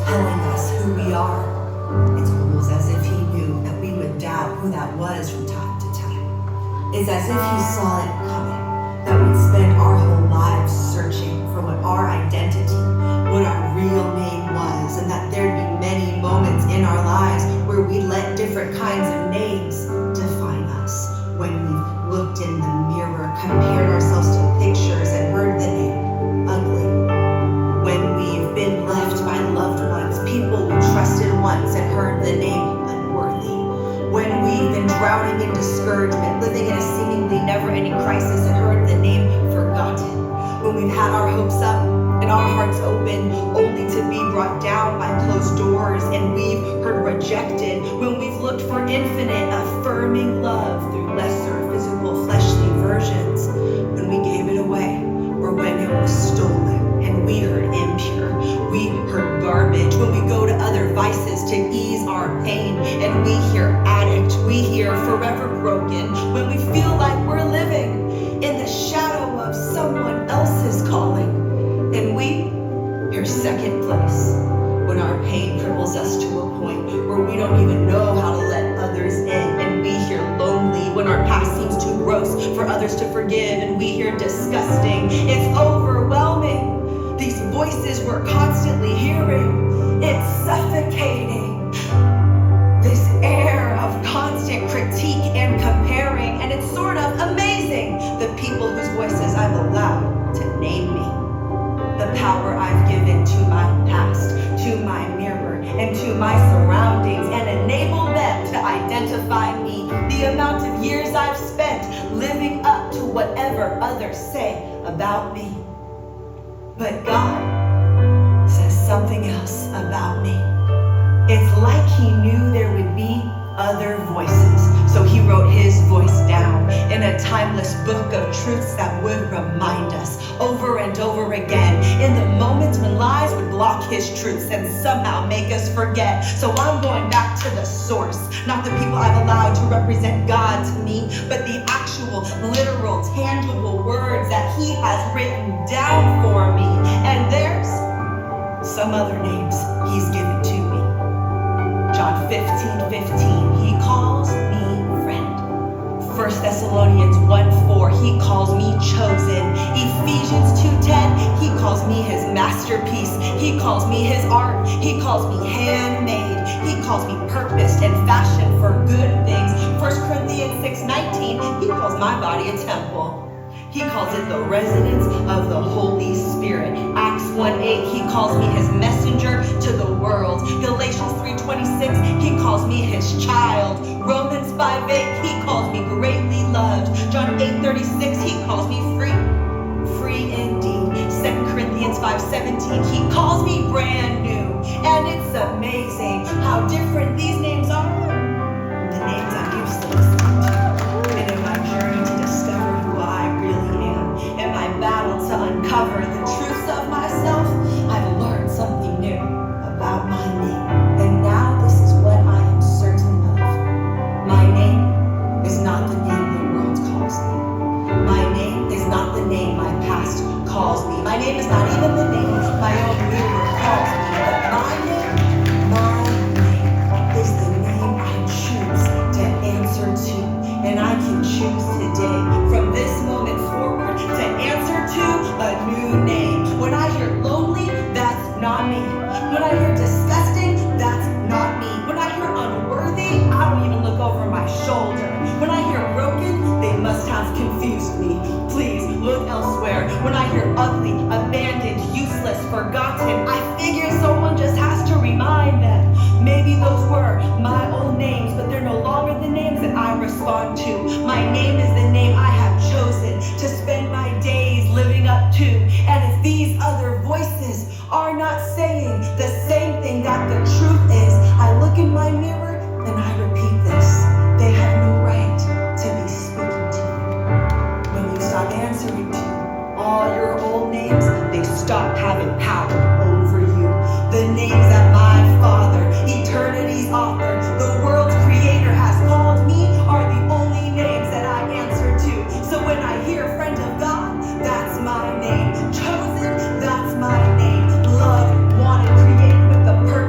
telling us who we are. It's almost as if he knew that we would doubt who that was from time to time. It's as if he saw it coming, that we'd spend our whole lives searching for what our identity, what our real name was, and that there'd be many moments in our lives where we let different kinds of names define us. When we've looked in the mirror, compared ourselves to pictures, and heard the name ugly. When we've been left by loved ones, people we trusted once, and heard the name unworthy. When we've been drowning in discouragement, living in a seemingly never-ending crisis, and heard the name forgotten. When we've had our hopes up and our hearts open, only to be brought down by closed doors, and we've heard rejected. When we've looked for infinite, affirming love through lesser physical, fleshly versions. When we gave it away, or when it was stolen, and we heard impure, we heard garbage. When we go to other vices to ease our pain, and we hear addict, we hear forever broken. When we feel like we're living in the shadow of someone else's calling, and we hear second place. When our pain cripples us to a point where we don't even know how to let others in, and we hear lonely. When our past seems too gross for others to forgive, and we hear disgusting. It's overwhelming. These voices we're constantly hearing, it's suffocating. This air of constant critique and comparing, and it's sort of amazing. The people whose voices I've allowed to name me. The power I've given to my past, to my mirror, and to my surroundings, and enable them to identify me. The amount of years I've spent living up to whatever others say about me. But God says something else about me. It's like he knew there would be other voices, so he wrote his voice down in a timeless book of truths that would remind us over and over again in the moments when lies would block his truths and somehow make us forget. So I'm going back to the source, not the people I've allowed to represent God to me, but the actual, literal, tangible words that he has written down for me. And there's some other names he's given to me. John 15:15, he calls me friend. 1 Thessalonians 1:4, he calls me chosen. Ephesians 2:10, he calls me his masterpiece. He calls me his art. He calls me handmade. He calls me purposed and fashioned for good things. 1 Corinthians 6:19, he calls my body a temple. He calls it the residence of the Holy Spirit. Acts 1:8, he calls me his messenger to the world. Galatians 3:26, he calls me his child. Romans 5:8, he calls me greatly loved. John 8:36, he calls me free. Free indeed. 2 Corinthians 5:17, he calls me brand new. And it's amazing how different these names are. The names I'm used to listening to. And in my journey to discover who I really am, in my battle to uncover the truths of myself, I've learned something new about my name. And now this is what I am certain of. My name is not the name the world calls me. My name is not the name my past calls me. My name is not even the name my own mirror calls me. But my name is the name I choose to answer to. And I can choose today, from this moment forward, to answer to a new name. When I hear lonely, that's not me. When I hear disgusting, that's not me. When I hear unworthy, I don't even look over my shoulder. When I hear broken, they must have confused me. Please look elsewhere. When I hear ugly, abandoned, useless, forgotten, I figure someone just has to remind them. Maybe those were my old names, but they're no longer the names that I respond to. My name is the name I have chosen to spend my days living up to. And if these other voices are not saying the same thing that the truth is, I look in my mirror and I repeat this. They have no right to be speaking to you. When you stop answering to all your old names, they stop having power over you. The names that my Father, eternity's author, the world's creator has called me are the only names that I answer to. So when I hear friend of God, that's my name. Chosen, that's my name. Love, wanted, created with the purpose.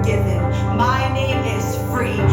forgiven. My name is free.